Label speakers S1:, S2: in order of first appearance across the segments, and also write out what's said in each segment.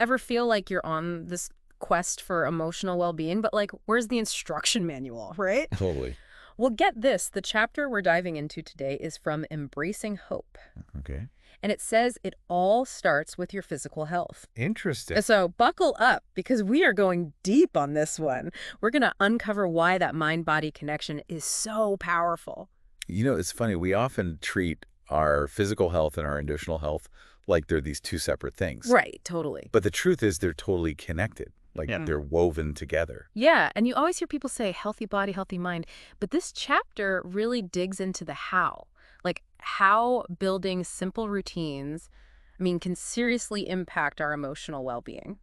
S1: ever feel like you're on this quest for emotional well-being, but like, where's the instruction manual, right?
S2: Totally.
S1: Well, get this. The chapter we're diving into today is from Embracing Hope.
S2: Okay.
S1: And it says it all starts with your physical health.
S2: Interesting.
S1: So buckle up because we are going deep on this one. We're going to uncover why that mind-body connection is so powerful.
S2: You know, it's funny. We often treat our physical health and our emotional health like they're these two separate things.
S1: Right, totally.
S2: But the truth is they're totally connected. Like they're woven together.
S1: Yeah, and you always hear people say healthy body, healthy mind. But this chapter really digs into the how. Like how building simple routines, can seriously impact our emotional well-being.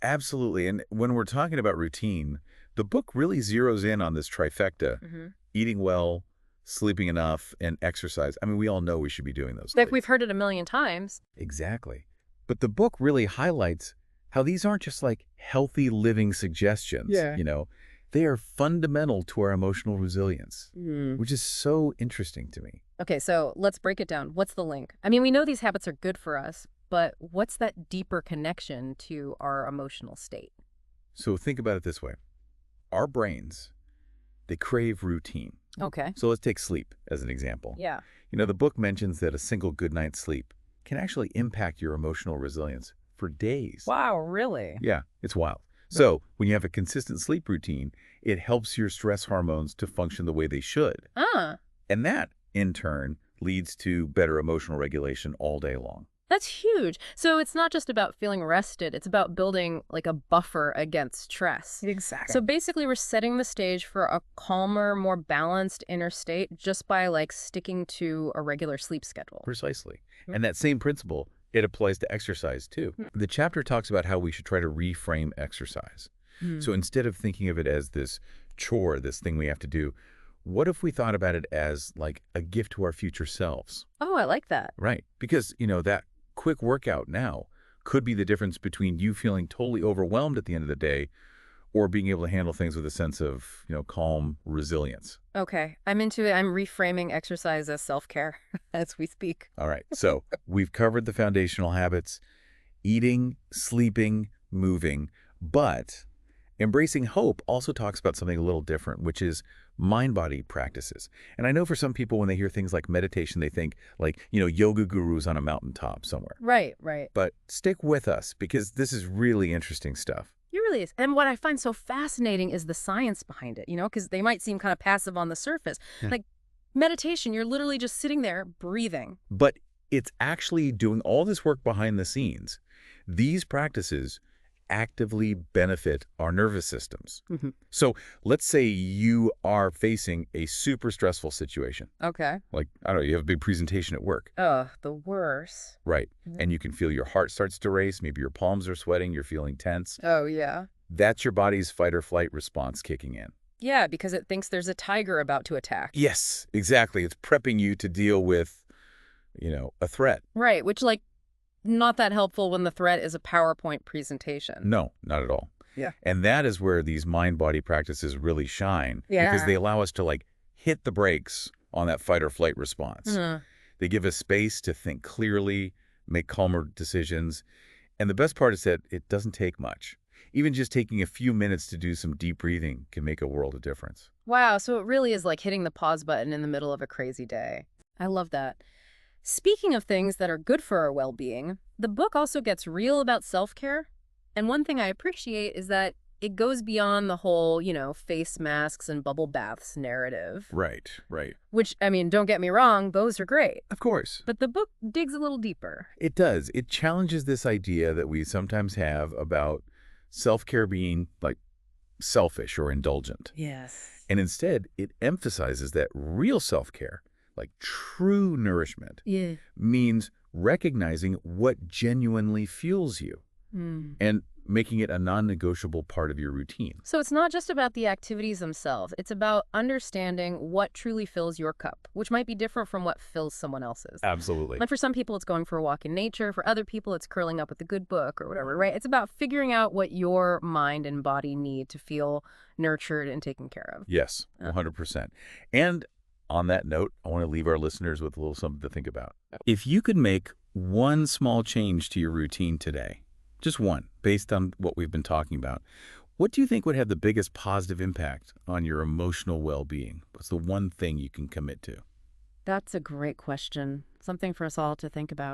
S2: Absolutely. And when we're talking about routine, the book really zeroes in on this trifecta: eating well, sleeping enough, and exercise. I mean, we all know we should be doing those
S1: Like
S2: things.
S1: we've heard it a million times.
S2: Exactly. But the book really highlights how these aren't just like healthy living suggestions.
S1: Yeah.
S2: They are fundamental to our emotional resilience, which is so interesting to me.
S1: Okay, so let's break it down. What's the link? We know these habits are good for us, but what's that deeper connection to our emotional state?
S2: So think about it this way. Our brains, they crave routine.
S1: Okay.
S2: So let's take sleep as an example.
S1: Yeah.
S2: The book mentions that a single good night's sleep can actually impact your emotional resilience for days.
S1: Wow, really?
S2: Yeah, it's wild. So when you have a consistent sleep routine, it helps your stress hormones to function the way they should. And that, in turn, leads to better emotional regulation all day long.
S1: That's huge. So it's not just about feeling rested. It's about building like a buffer against stress.
S2: Exactly.
S1: So basically we're setting the stage for a calmer, more balanced inner state just by like sticking to a regular sleep schedule.
S2: Precisely. And that same principle, it applies to exercise too. The chapter talks about how we should try to reframe exercise. So instead of thinking of it as this chore, this thing we have to do, what if we thought about it as like a gift to our future selves?
S1: Oh, I like that.
S2: Right. Because, that quick workout now could be the difference between you feeling totally overwhelmed at the end of the day or being able to handle things with a sense of, calm resilience.
S1: Okay, I'm into it. I'm reframing exercise as self-care as we speak.
S2: All right. So we've covered the foundational habits: eating, sleeping, moving. But Embracing Hope also talks about something a little different, which is mind-body practices. And I know for some people, when they hear things like meditation, they think like, yoga gurus on a mountaintop somewhere.
S1: Right, right.
S2: But stick with us because this is really interesting stuff.
S1: It really is. And what I find so fascinating is the science behind it, because they might seem kind of passive on the surface. Like meditation, you're literally just sitting there breathing.
S2: But it's actually doing all this work behind the scenes. These practices actively benefit our nervous systems. So let's say you are facing a super stressful situation.
S1: Okay.
S2: Like, I don't know, you have a big presentation at work.
S1: Ugh, the worst.
S2: Right. And you can feel your heart starts to race. Maybe your palms are sweating. You're feeling tense.
S1: Oh, yeah.
S2: That's your body's fight or flight response kicking in.
S1: Yeah, because it thinks there's a tiger about to attack.
S2: Yes, exactly. It's prepping you to deal with, a threat.
S1: Right, which not that helpful when the threat is a PowerPoint presentation.
S2: No, not at all.
S1: Yeah.
S2: And that is where these mind-body practices really shine.
S1: Yeah.
S2: Because they allow us to hit the brakes on that fight or flight response. They give us space to think clearly, make calmer decisions. And the best part is that it doesn't take much. Even just taking a few minutes to do some deep breathing can make a world of difference.
S1: Wow, so it really is like hitting the pause button in the middle of a crazy day. I love that. Speaking of things that are good for our well-being, the book also gets real about self-care. And one thing I appreciate is that it goes beyond the whole, face masks and bubble baths narrative.
S2: Right.
S1: Which, don't get me wrong, those are great.
S2: Of course.
S1: But the book digs a little deeper.
S2: It does. It challenges this idea that we sometimes have about self-care being selfish or indulgent.
S1: Yes.
S2: And instead, it emphasizes that real self-care, like true nourishment, means recognizing what genuinely fuels you and making it a non-negotiable part of your routine.
S1: So it's not just about the activities themselves. It's about understanding what truly fills your cup, which might be different from what fills someone else's.
S2: Absolutely.
S1: Like for some people, it's going for a walk in nature. For other people, it's curling up with a good book or whatever, right? It's about figuring out what your mind and body need to feel nurtured and taken care of.
S2: Yes, 100%. And on that note, I want to leave our listeners with a little something to think about. If you could make one small change to your routine today, Just one, based on what we've been talking about. What do you think would have the biggest positive impact on your emotional well-being? What's the one thing you can commit to?
S1: That's a great question. Something for us all to think about.